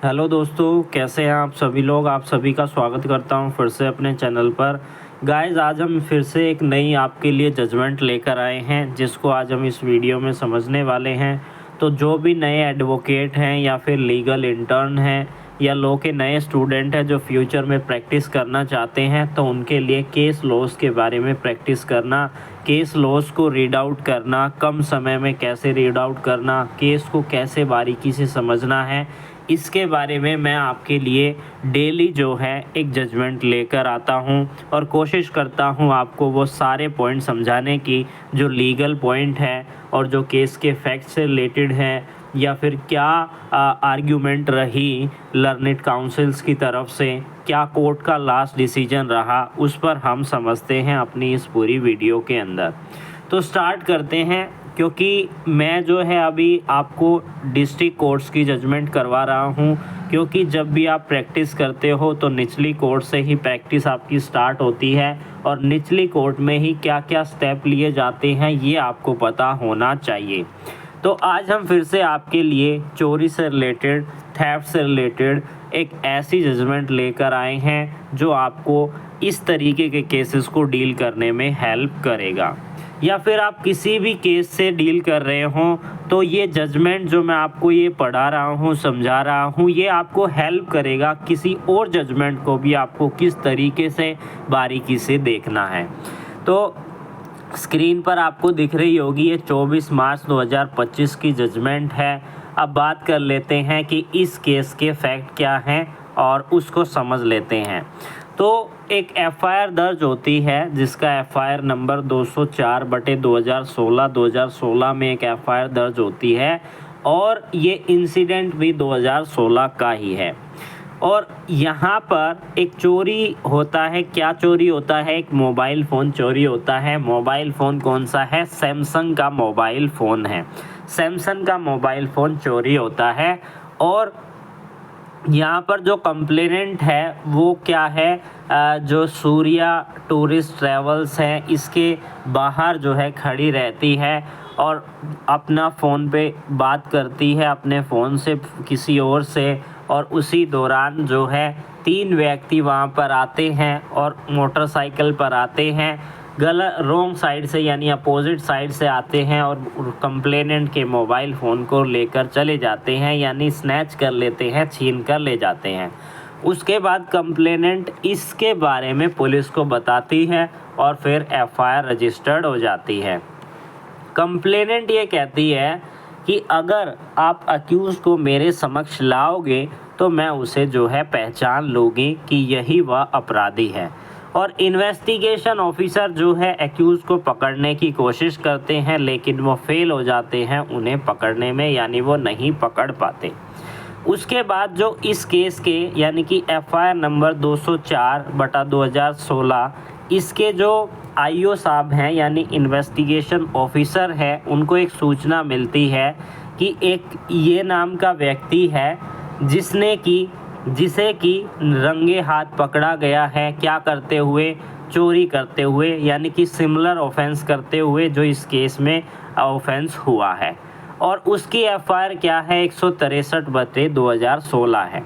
Hello दोस्तों, कैसे हैं आप सभी लोग। आप सभी का स्वागत करता हूं फिर से अपने चैनल पर। गाइस, आज हम फिर से एक नई आपके लिए जजमेंट लेकर आए हैं, जिसको आज हम इस वीडियो में समझने वाले हैं। तो जो भी नए एडवोकेट हैं या फिर लीगल इंटर्न हैं या लॉ के नए स्टूडेंट हैं जो फ्यूचर में प्रैक्टिस करना चाहते हैं, तो उनके लिए केस लॉस के बारे में प्रैक्टिस करना, केस लॉस को रीड आउट करना, कम समय में कैसे रीड आउट करना, केस को कैसे बारीकी से समझना है, इसके बारे में मैं आपके लिए डेली जो है एक जजमेंट लेकर आता हूं और कोशिश करता हूं आपको वो सारे पॉइंट समझाने की जो लीगल पॉइंट है और जो केस के फैक्ट से रिलेटेड है या फिर क्या आर्ग्यूमेंट रही लर्नेड काउंसिल्स की तरफ से, क्या कोर्ट का लास्ट डिसीजन रहा, उस पर हम समझते हैं अपनी इस पूरी वीडियो के अंदर। तो स्टार्ट करते हैं, क्योंकि मैं जो है अभी आपको डिस्ट्रिक्ट कोर्ट्स की जजमेंट करवा रहा हूं, क्योंकि जब भी आप प्रैक्टिस करते हो तो निचली कोर्ट से ही प्रैक्टिस आपकी स्टार्ट होती है और निचली कोर्ट में ही क्या क्या स्टेप लिए जाते हैं ये आपको पता होना चाहिए। तो आज हम फिर से आपके लिए चोरी से रिलेटेड, थेफ्ट से रिलेटेड एक ऐसी जजमेंट लेकर आए हैं जो आपको इस तरीके के केसेस को डील करने में हेल्प करेगा। या फिर आप किसी भी केस से डील कर रहे हों तो ये जजमेंट जो मैं आपको ये पढ़ा रहा हूँ, समझा रहा हूँ, ये आपको हेल्प करेगा किसी और जजमेंट को भी आपको किस तरीके से बारीकी से देखना है। तो स्क्रीन पर आपको दिख रही होगी ये 24 मार्च 2025 की जजमेंट है। अब बात कर लेते हैं कि इस केस के फैक्ट क्या हैं और उसको समझ लेते हैं। तो एक एफआईआर दर्ज होती है जिसका एफआईआर नंबर 204/2016 में एक एफआईआर दर्ज होती है और ये इंसिडेंट भी 2016 का ही है। और यहाँ पर एक चोरी होता है। क्या चोरी होता है? एक मोबाइल फ़ोन चोरी होता है। मोबाइल फ़ोन कौन सा है? सैमसंग का मोबाइल फ़ोन है। सैमसंग का मोबाइल फ़ोन चोरी होता है और यहाँ पर जो कंप्लेनेंट है वो क्या है, जो सूर्या टूरिस्ट ट्रैवल्स है इसके बाहर जो है खड़ी रहती है और अपना फ़ोन पे बात करती है अपने फ़ोन से किसी और से। और उसी दौरान जो है 3 व्यक्ति वहाँ पर आते हैं और मोटरसाइकिल पर आते हैं, गलत रोंग साइड से यानी अपोजिट साइड से आते हैं और कंप्लेनेंट के मोबाइल फ़ोन को लेकर चले जाते हैं, यानी स्नैच कर लेते हैं, छीन कर ले जाते हैं। उसके बाद कंप्लेनेंट इसके बारे में पुलिस को बताती है और फिर एफआईआर रजिस्टर्ड हो जाती है। कंप्लेनेंट ये कहती है कि अगर आप अक्यूज़ को मेरे समक्ष लाओगे तो मैं उसे जो है पहचान लूँगी कि यही वह अपराधी है। और इन्वेस्टिगेशन ऑफिसर जो है एक्यूज़ को पकड़ने की कोशिश करते हैं, लेकिन वो फेल हो जाते हैं उन्हें पकड़ने में, यानी वो नहीं पकड़ पाते। उसके बाद जो इस केस के यानी कि एफआईआर नंबर 204/2016 इसके जो आईओ साहब हैं यानी इन्वेस्टिगेशन ऑफिसर है, उनको एक सूचना मिलती है कि एक ये नाम का व्यक्ति है जिसे कि रंगे हाथ पकड़ा गया है। क्या करते हुए? चोरी करते हुए, यानी कि सिमिलर ऑफेंस करते हुए जो इस केस में ऑफेंस हुआ है। और उसकी एफआईआर क्या है? 163/2016 है।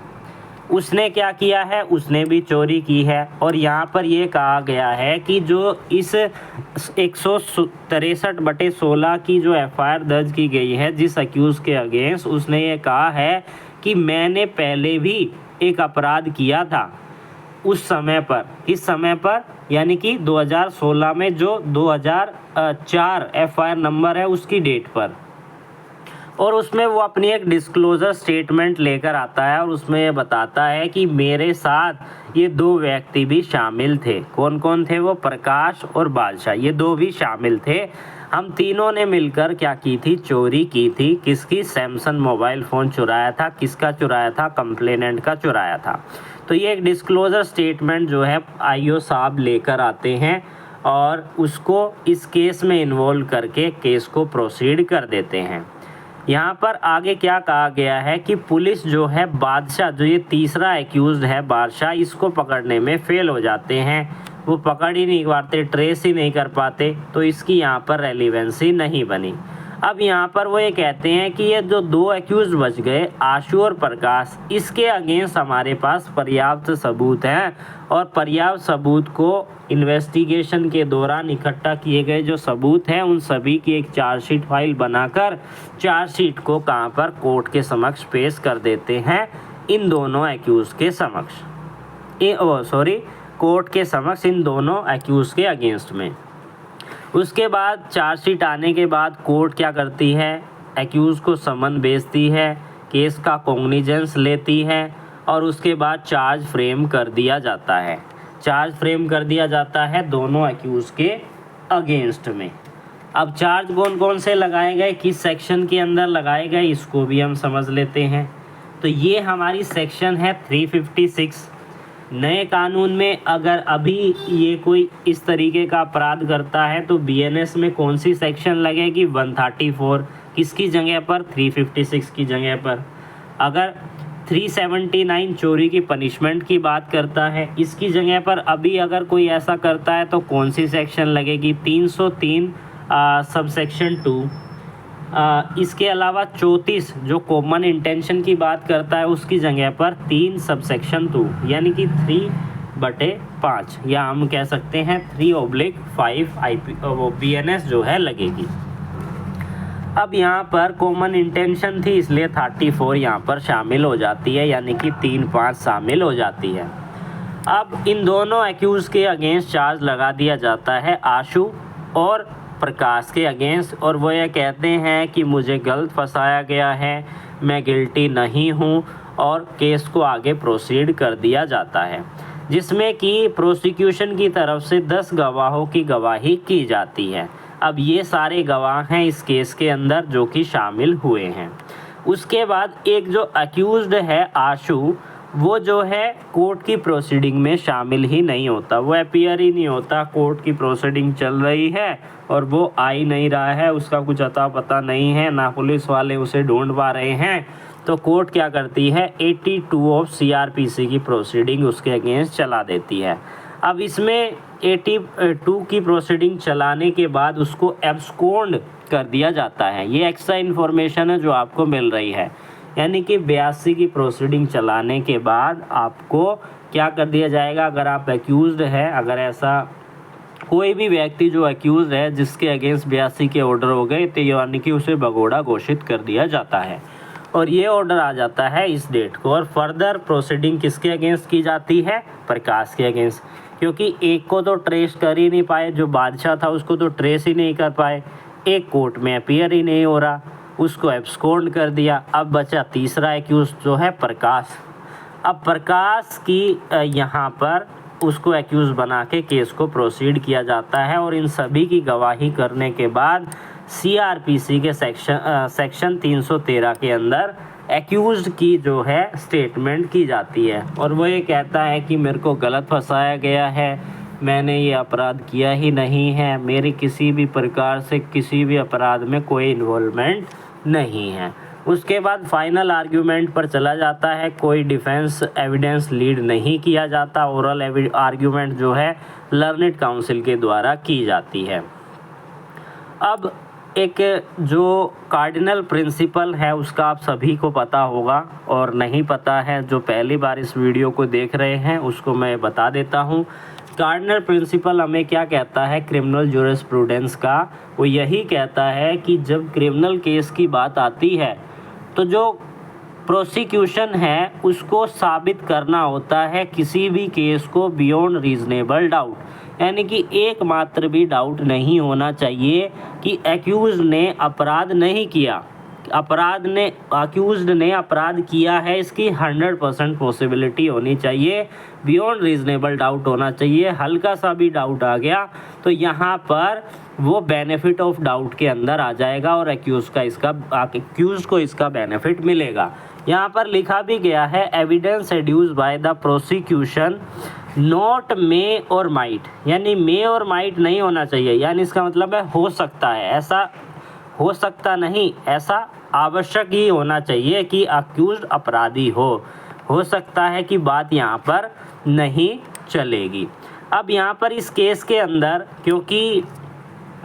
उसने क्या किया है? उसने भी चोरी की है। और यहाँ पर ये कहा गया है कि जो इस 163/16 की जो एफआईआर दर्ज की गई है जिस अक्यूज़ के अगेंस्ट, उसने ये कहा है कि मैंने पहले भी एक अपराध किया था उस समय पर, इस समय पर यानी कि 2016 में जो 2004 एफआईआर नंबर है उसकी डेट पर। और उसमें वो अपनी एक डिस्क्लोज़र स्टेटमेंट लेकर आता है और उसमें ये बताता है कि मेरे साथ ये 2 व्यक्ति भी शामिल थे। कौन कौन थे वो? प्रकाश और बादशाह, ये 2 भी शामिल थे। हम तीनों ने मिलकर क्या की थी? चोरी की थी। किसकी? सैमसंग मोबाइल फ़ोन चुराया था। किसका चुराया था? कंप्लेनेंट का चुराया था। तो ये एक डिस्क्लोज़र स्टेटमेंट जो है आईओ साहब लेकर आते हैं और उसको इस केस में इन्वॉल्व करके केस को प्रोसीड कर देते हैं। यहाँ पर आगे क्या कहा गया है कि पुलिस जो है बादशाह, जो ये तीसरा एक्यूज़्ड है बादशाह, इसको पकड़ने में फेल हो जाते हैं। वो पकड़ ही नहीं पाते, ट्रेस ही नहीं कर पाते, तो इसकी यहाँ पर रेलिवेंसी नहीं बनी। अब यहाँ पर वो ये कहते हैं कि ये जो दो एक्यूज बच गए आशु और प्रकाश, इसके अगेंस्ट हमारे पास पर्याप्त सबूत हैं और पर्याप्त सबूत को इन्वेस्टिगेशन के दौरान इकट्ठा किए गए जो सबूत हैं उन सभी की एक चार्जशीट फाइल बनाकर चार्जशीट को कहाँ पर कोर्ट के समक्ष पेश कर देते हैं, इन दोनों एक्यूज के समक्ष, कोर्ट के समक्ष इन दोनों एक्यूज के अगेंस्ट में। उसके बाद चार्जशीट आने के बाद कोर्ट क्या करती है, एक्यूज़ को समन भेजती है, केस का कॉग्निजेंस लेती है और उसके बाद चार्ज फ्रेम कर दिया जाता है। चार्ज फ्रेम कर दिया जाता है दोनों एक्यूज़ के अगेंस्ट में। अब चार्ज कौन कौन से लगाए गए, किस सेक्शन के अंदर लगाए गए, इसको भी हम समझ लेते हैं। तो ये हमारी सेक्शन है 356। नए कानून में अगर अभी ये कोई इस तरीके का अपराध करता है तो बीएनएस में कौन सी सेक्शन लगेगी, 134, किसकी जगह पर, 356 की जगह पर। अगर 379 चोरी की पनिशमेंट की बात करता है, इसकी जगह पर अभी अगर कोई ऐसा करता है तो कौन सी सेक्शन लगेगी, 303 सबसेक्शन 2। इसके अलावा 34 जो कॉमन इंटेंशन की बात करता है उसकी जगह पर 3 सबसेक्शन 2 यानी कि 3/5 या हम कह सकते हैं 3/5 IP वो BNS जो है लगेगी। अब यहाँ पर कॉमन इंटेंशन थी इसलिए 34 यहाँ पर शामिल हो जाती है यानी कि 3/5 शामिल हो जाती है। अब इन दोनों एक्यूज़ के अगेंस्ट चार्ज लगा दिया जाता है आशु और प्रकाश के अगेंस्ट और वो ये कहते हैं कि मुझे गलत फंसाया गया है, मैं गिल्टी नहीं हूँ और केस को आगे प्रोसीड कर दिया जाता है, जिसमें कि प्रोसिक्यूशन की तरफ से 10 गवाहों की गवाही की जाती है। अब ये सारे गवाह हैं इस केस के अंदर जो कि शामिल हुए हैं। उसके बाद एक जो अक्यूज्ड है आशु, वो जो है कोर्ट की प्रोसीडिंग में शामिल ही नहीं होता, वो अपीयर ही नहीं होता। कोर्ट की प्रोसीडिंग चल रही है और वो आ ही नहीं रहा है, उसका कुछ अता पता नहीं है, ना पुलिस वाले उसे ढूंढ पा रहे हैं। तो कोर्ट क्या करती है, 82 ऑफ CRPC की प्रोसीडिंग उसके अगेंस्ट चला देती है। अब इसमें 82 की प्रोसीडिंग चलाने के बाद उसको एब्सकॉन्ड कर दिया जाता है। ये एक्स्ट्रा इन्फॉर्मेशन है जो आपको मिल रही है, यानी कि 82 की प्रोसीडिंग चलाने के बाद आपको क्या कर दिया जाएगा, अगर आप एक्यूज्ड है, अगर ऐसा कोई भी व्यक्ति जो एक्यूज है जिसके अगेंस्ट 82 के ऑर्डर हो गए तो यानी कि उसे भगोड़ा घोषित कर दिया जाता है और ये ऑर्डर आ जाता है इस डेट को। और फर्दर प्रोसीडिंग किसके अगेंस्ट की जाती है, प्रकाश के अगेंस्ट, क्योंकि एक को तो ट्रेस कर ही नहीं पाए, जो बादशाह था उसको तो ट्रेस ही नहीं कर पाए, एक कोर्ट में अपीयर ही नहीं हो रहा, उसको एब्सकॉन्ड कर दिया। अब बचा तीसरा एक्यूज जो है प्रकाश। अब प्रकाश की यहाँ पर उसको एक्यूज़ बना के केस को प्रोसीड किया जाता है और इन सभी की गवाही करने के बाद CRPC के सेक्शन 313 के अंदर एक्यूज़ की जो है स्टेटमेंट की जाती है और वो ये कहता है कि मेरे को गलत फंसाया गया है, मैंने ये अपराध किया ही नहीं है, मेरी किसी भी प्रकार से किसी भी अपराध में कोई इन्वॉल्वमेंट नहीं है। उसके बाद फाइनल आर्ग्यूमेंट पर चला जाता है, कोई डिफेंस एविडेंस लीड नहीं किया जाता, ओरल आर्ग्यूमेंट जो है लर्नेड काउंसिल के द्वारा की जाती है। अब एक जो कार्डिनल प्रिंसिपल है उसका आप सभी को पता होगा और नहीं पता है जो पहली बार इस वीडियो को देख रहे हैं उसको मैं बता देता हूँ। कार्डिनल प्रिंसिपल हमें क्या कहता है क्रिमिनल जूरिस्प्रूडेंस का, वो यही कहता है कि जब क्रिमिनल केस की बात आती है तो जो प्रोसिक्यूशन है उसको साबित करना होता है किसी भी केस को बियॉन्ड रीजनेबल डाउट, यानी कि एक मात्र भी डाउट नहीं होना चाहिए कि एक्यूज ने अपराध नहीं किया, अक्यूज्ड ने अपराध किया है, इसकी 100% पॉसिबिलिटी होनी चाहिए, बियॉन्ड रीजनेबल डाउट होना चाहिए। हल्का सा भी डाउट आ गया तो यहाँ पर वो बेनिफिट ऑफ डाउट के अंदर आ जाएगा और एक्यूज को इसका बेनिफिट मिलेगा। यहाँ पर लिखा भी गया है evidence adduced by the prosecution not may और माइट, यानी मे और माइट नहीं होना चाहिए, यानी इसका मतलब है हो सकता है, ऐसा हो सकता नहीं, ऐसा आवश्यक ही होना चाहिए कि अक्यूज्ड अपराधी हो सकता है कि बात यहाँ पर नहीं चलेगी। अब यहाँ पर इस केस के अंदर क्योंकि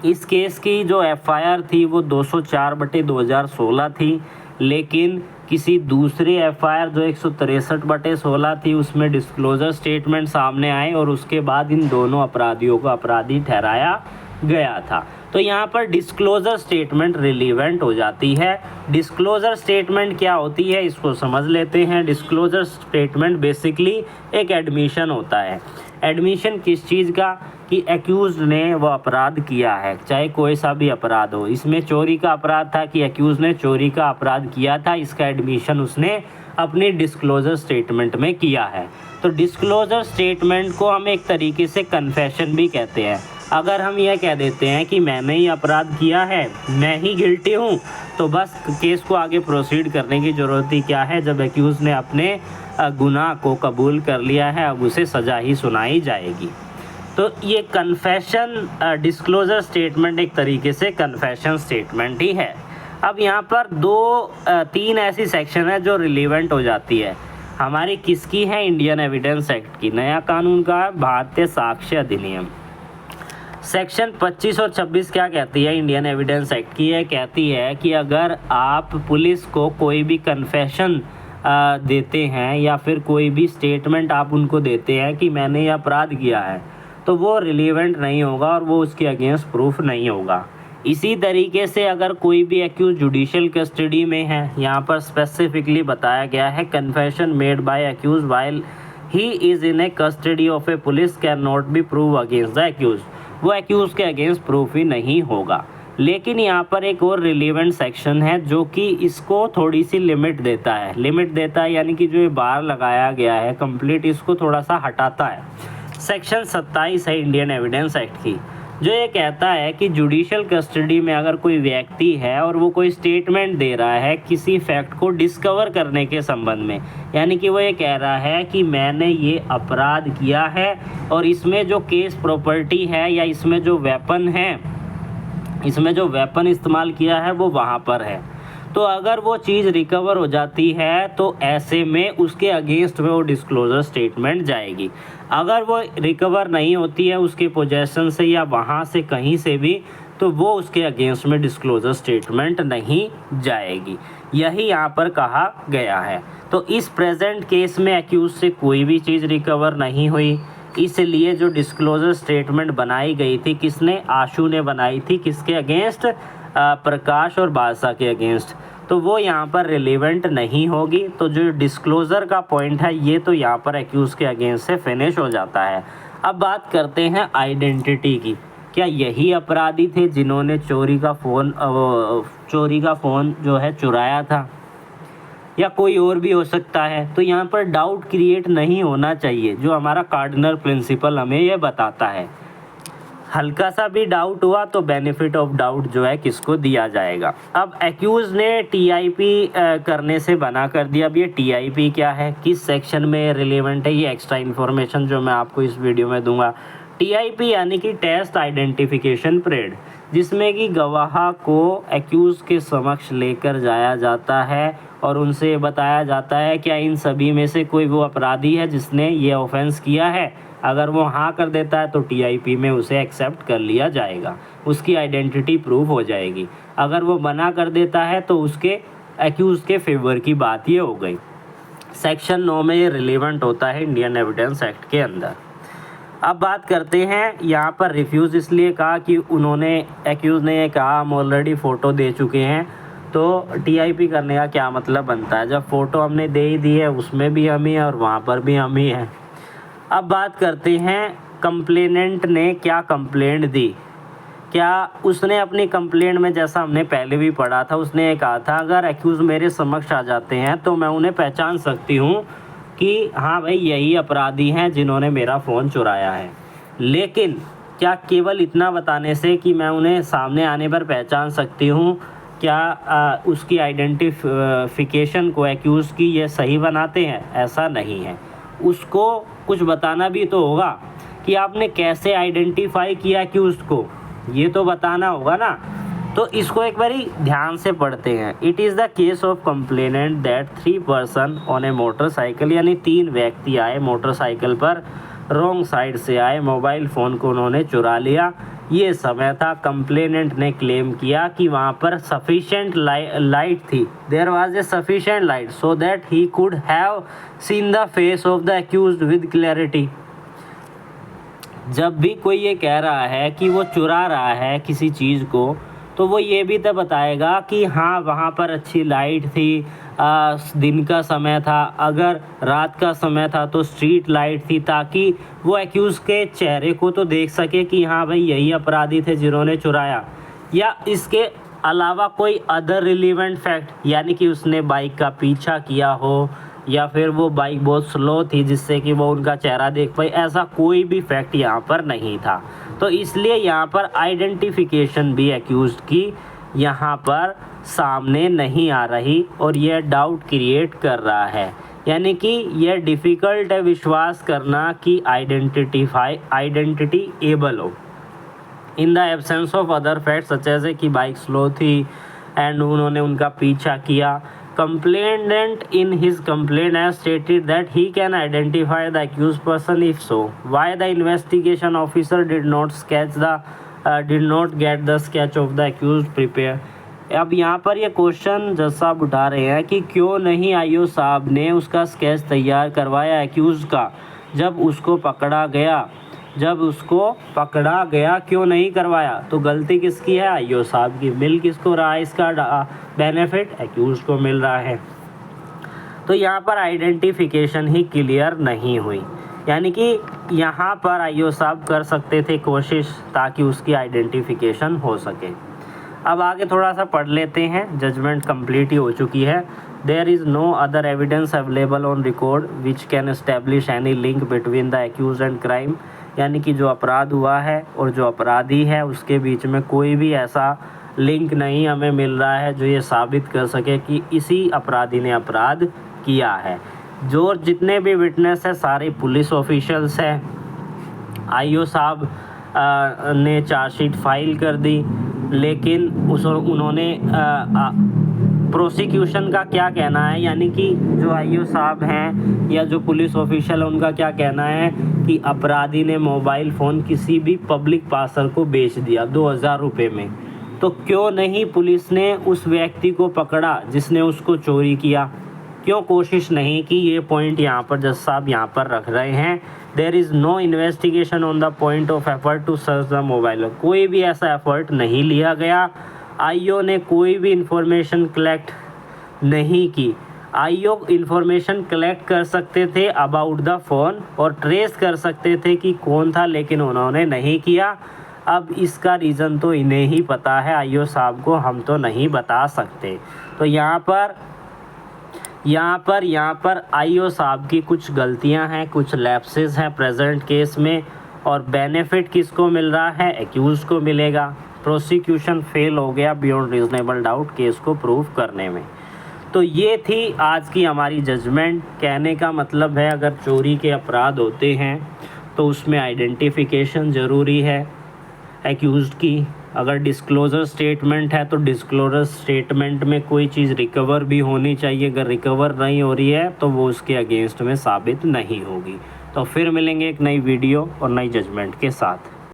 इस केस की जो एफआईआर थी वो 204/2016 थी, लेकिन किसी दूसरी एफआईआर जो 163/16 थी उसमें डिस्क्लोजर स्टेटमेंट सामने आए और उसके बाद इन दोनों अपराधियों को अपराधी ठहराया गया था। तो यहाँ पर डिस्क्लोजर स्टेटमेंट रिलीवेंट हो जाती है। डिस्क्लोजर स्टेटमेंट क्या होती है इसको समझ लेते हैं। डिस्क्लोजर स्टेटमेंट बेसिकली एक एडमिशन होता है। एडमिशन किस चीज़ का, कि एक्यूज ने वो अपराध किया है, चाहे कोई सा भी अपराध हो। इसमें चोरी का अपराध था कि एक्यूज ने चोरी का अपराध किया था, इसका एडमिशन उसने अपनी डिस्क्लोजर स्टेटमेंट में किया है। तो डिस्क्लोजर स्टेटमेंट को हम एक तरीके से कन्फेशन भी कहते हैं। अगर हम यह कह देते हैं कि मैंने ही अपराध किया है, मैं ही गिल्टी हूँ, तो बस केस को आगे प्रोसीड करने की ज़रूरत ही क्या है। जब एक्यूज ने अपने गुनाह को कबूल कर लिया है, अब उसे सज़ा ही सुनाई जाएगी। तो ये कन्फेशन डिस्क्लोजर स्टेटमेंट एक तरीके से कन्फेशन स्टेटमेंट ही है। अब यहाँ पर 3 ऐसी सेक्शन है जो रिलीवेंट हो जाती है हमारी, किसकी है, इंडियन एविडेंस एक्ट की। नया कानून का भारतीय साक्ष्य अधिनियम। सेक्शन 25 और 26 क्या कहती है इंडियन एविडेंस एक्ट की? यह कहती है कि अगर आप पुलिस को कोई भी कन्फेशन देते हैं या फिर कोई भी स्टेटमेंट आप उनको देते हैं कि मैंने ये अपराध किया है, तो वो रिलीवेंट नहीं होगा और वो उसके अगेंस्ट प्रूफ नहीं होगा। इसी तरीके से अगर कोई भी एक्यूज जुडिशियल कस्टडी में है, यहाँ पर स्पेसिफिकली बताया गया है confession made by accuse while he is in a custody of a police can not be prove against the accuse, वो एक्यूज के अगेंस्ट प्रूफ ही नहीं होगा। लेकिन यहाँ पर एक और रिलीवेंट सेक्शन है जो कि इसको थोड़ी सी लिमिट देता है, यानी कि जो ये बार लगाया गया है कंप्लीट, इसको थोड़ा सा हटाता है। सेक्शन 27 है इंडियन एविडेंस एक्ट की, जो ये कहता है कि जुडिशियल कस्टडी में अगर कोई व्यक्ति है और वो कोई स्टेटमेंट दे रहा है किसी फैक्ट को डिस्कवर करने के संबंध में, यानी कि वो ये कह रहा है कि मैंने ये अपराध किया है और इसमें जो केस प्रॉपर्टी है या इसमें जो वेपन इस्तेमाल किया है वो वहाँ पर है, तो अगर वो चीज़ रिकवर हो जाती है तो ऐसे में उसके अगेंस्ट में वो डिस्क्लोजर स्टेटमेंट जाएगी। अगर वो रिकवर नहीं होती है उसके पोजेशन से या वहाँ से कहीं से भी, तो वो उसके अगेंस्ट में डिस्क्लोजर स्टेटमेंट नहीं जाएगी। यही यहाँ पर कहा गया है। तो इस प्रेजेंट केस में एक्यूज से कोई भी चीज़ रिकवर नहीं हुई, इसलिए जो डिस्क्लोजर स्टेटमेंट बनाई गई थी, किसने, आशु ने बनाई थी, किसके अगेंस्ट, प्रकाश और बादशाह के अगेंस्ट, तो वो यहाँ पर रिलेवेंट नहीं होगी। तो जो डिस्क्लोज़र का पॉइंट है ये तो यहाँ पर एक्यूज़ के अगेंस्ट से फिनिश हो जाता है। अब बात करते हैं आइडेंटिटी की। क्या यही अपराधी थे जिन्होंने चोरी का फ़ोन जो है चुराया था, या कोई और भी हो सकता है? तो यहाँ पर डाउट क्रिएट नहीं होना चाहिए, जो हमारा कार्डिनल प्रिंसिपल हमें ये बताता है। हल्का सा भी डाउट हुआ तो बेनिफिट ऑफ डाउट जो है किसको दिया जाएगा। अब एक्यूज़ ने टीआईपी करने से बना कर दिया। अब ये टीआईपी क्या है, किस सेक्शन में रिलेवेंट है, ये एक्स्ट्रा इन्फॉर्मेशन जो मैं आपको इस वीडियो में दूंगा। टीआईपी यानी कि टेस्ट आइडेंटिफिकेशन परेड, जिसमें कि गवाह को एक्यूज़ के समक्ष लेकर जाया जाता है और उनसे बताया जाता है क्या इन सभी में से कोई वो अपराधी है जिसने ये ऑफेंस किया है। अगर वो हाँ कर देता है तो टीआईपी में उसे एक्सेप्ट कर लिया जाएगा, उसकी आइडेंटिटी प्रूव हो जाएगी। अगर वो मना कर देता है तो उसके एक्यूज़ के फेवर की बात ये हो गई। सेक्शन 9 में ये रिलेवेंट होता है इंडियन एविडेंस एक्ट के अंदर। अब बात करते हैं, यहाँ पर रिफ्यूज़ इसलिए कहा कि उन्होंने, एक्यूज़ ने ये कहा हम ऑलरेडी फ़ोटो दे चुके हैं, तो टीआईपी करने का क्या मतलब बनता है जब फ़ोटो हमने दे ही दी है, उसमें भी हम ही हैं और वहाँ पर भी हम ही हैं। अब बात करते हैं कंप्लेनेंट ने क्या कंप्लेंट दी। क्या उसने अपनी कंप्लेंट में, जैसा हमने पहले भी पढ़ा था, उसने ये कहा था अगर एक्यूज़ मेरे समक्ष आ जाते हैं तो मैं उन्हें पहचान सकती हूँ कि हाँ भाई यही अपराधी हैं जिन्होंने मेरा फ़ोन चुराया है। लेकिन क्या केवल इतना बताने से कि मैं उन्हें सामने आने पर पहचान सकती हूँ, क्या उसकी आइडेंटिफिकेशन को एक्यूज़ की ये सही बनाते हैं? ऐसा नहीं है। उसको कुछ बताना भी तो होगा कि आपने कैसे आइडेंटिफाई किया एक्यूज़ को, ये तो बताना होगा ना। तो इसको एक बारी ध्यान से पढ़ते हैं। It is the case of complainant that 3 person on A motorcycle, यानी 3 व्यक्ति आए मोटरसाइकिल पर, रॉन्ग साइड से आए, मोबाइल फ़ोन को उन्होंने चुरा लिया, ये समय था। कंप्लेनेंट ने क्लेम किया कि वहाँ पर सफिशेंट लाइट थी, there was a sufficient light so that he could have seen the face of the accused with clarity. जब भी कोई ये कह रहा है कि वो चुरा रहा है किसी चीज़ को, तो वो ये भी तो बताएगा कि हाँ वहाँ पर अच्छी लाइट थी, दिन का समय था, अगर रात का समय था तो स्ट्रीट लाइट थी, ताकि वो एक्यूज़ के चेहरे को तो देख सके कि हाँ भाई यही अपराधी थे जिन्होंने चुराया। या इसके अलावा कोई अदर रिलेवेंट फैक्ट, यानी कि उसने बाइक का पीछा किया हो या फिर वो बाइक बहुत स्लो थी जिससे कि वो उनका चेहरा देख पाए, ऐसा कोई भी फैक्ट यहाँ पर नहीं था। तो इसलिए यहाँ पर आइडेंटिफिकेशन भी एक्यूज्ड की यहाँ पर सामने नहीं आ रही और यह डाउट क्रिएट कर रहा है, यानी कि यह डिफ़िकल्ट है विश्वास करना कि आइडेंटिटी एबल हो in the absence of other facts such as कि बाइक स्लो थी एंड उन्होंने उनका पीछा किया। Complainant in his complaint has stated that he can identify the accused person. If so, why the investigation officer did not get the sketch of the accused prepare? अब यहाँ पर ये question जज साहब उठा रहे हैं कि क्यों नहीं आईओ साहब ने उसका स्केच तैयार करवाया एक्यूज का, जब उसको पकड़ा गया क्यों नहीं करवाया? तो गलती किसकी है? आईओ साहब की। मिल किसको रहा है इसका बेनिफिट? एक्यूज को मिल रहा है। तो यहाँ पर आइडेंटिफिकेशन ही क्लियर नहीं हुई, यानी कि यहाँ पर आईओ साहब कर सकते थे कोशिश ताकि उसकी आइडेंटिफिकेशन हो सके। अब आगे थोड़ा सा पढ़ लेते हैं, जजमेंट कंप्लीट ही हो चुकी है। There is no other evidence available on record which can establish any link between the accuse and crime, यानी कि जो अपराध हुआ है और जो अपराधी है उसके बीच में कोई भी ऐसा लिंक नहीं हमें मिल रहा है जो ये साबित कर सके कि इसी अपराधी ने अपराध किया है। जो जितने भी विटनेस है सारे पुलिस ऑफिशियल्स हैं। आईओ साहब ने चार्जशीट फाइल कर दी, लेकिन उन्होंने प्रोसिक्यूशन का क्या कहना है, यानी कि जो आईओ साहब हैं या जो पुलिस ऑफिशियल है उनका क्या कहना है कि अपराधी ने मोबाइल फ़ोन किसी भी पब्लिक पार्सल को बेच दिया 2000 रुपये में। तो क्यों नहीं पुलिस ने उस व्यक्ति को पकड़ा जिसने उसको चोरी किया? क्यों कोशिश नहीं की? ये पॉइंट यहाँ पर जज साहब यहाँ पर रख रहे हैं। There is no investigation on the point of effort to search the mobile. कोई भी ऐसा एफर्ट नहीं लिया गया। आईओ ने कोई भी इंफॉर्मेशन कलेक्ट नहीं की। आईओ इंफॉर्मेशन कलेक्ट कर सकते थे अबाउट द फ़ोन और ट्रेस कर सकते थे कि कौन था, लेकिन उन्होंने नहीं किया। अब इसका रीज़न तो इन्हें ही पता है, आईओ साहब को हम तो नहीं बता सकते। तो यहाँ पर आईओ साहब की कुछ गलतियाँ हैं, कुछ लैप्सेस हैं प्रेजेंट केस में, और बेनिफिट किसको मिल रहा है? एक्यूज़ को मिलेगा। प्रोसिक्यूशन फेल हो गया बियॉन्ड रीजनेबल डाउट केस को प्रूव करने में। तो ये थी आज की हमारी जजमेंट। कहने का मतलब है अगर चोरी के अपराध होते हैं तो उसमें आइडेंटिफिकेशन ज़रूरी है एक्यूज़ड की। अगर डिस्क्लोज़र स्टेटमेंट है तो डिस्क्लोज़र स्टेटमेंट में कोई चीज़ रिकवर भी होनी चाहिए। अगर रिकवर नहीं हो रही है तो वो उसके अगेंस्ट में साबित नहीं होगी। तो फिर मिलेंगे एक नई वीडियो और नई जजमेंट के साथ।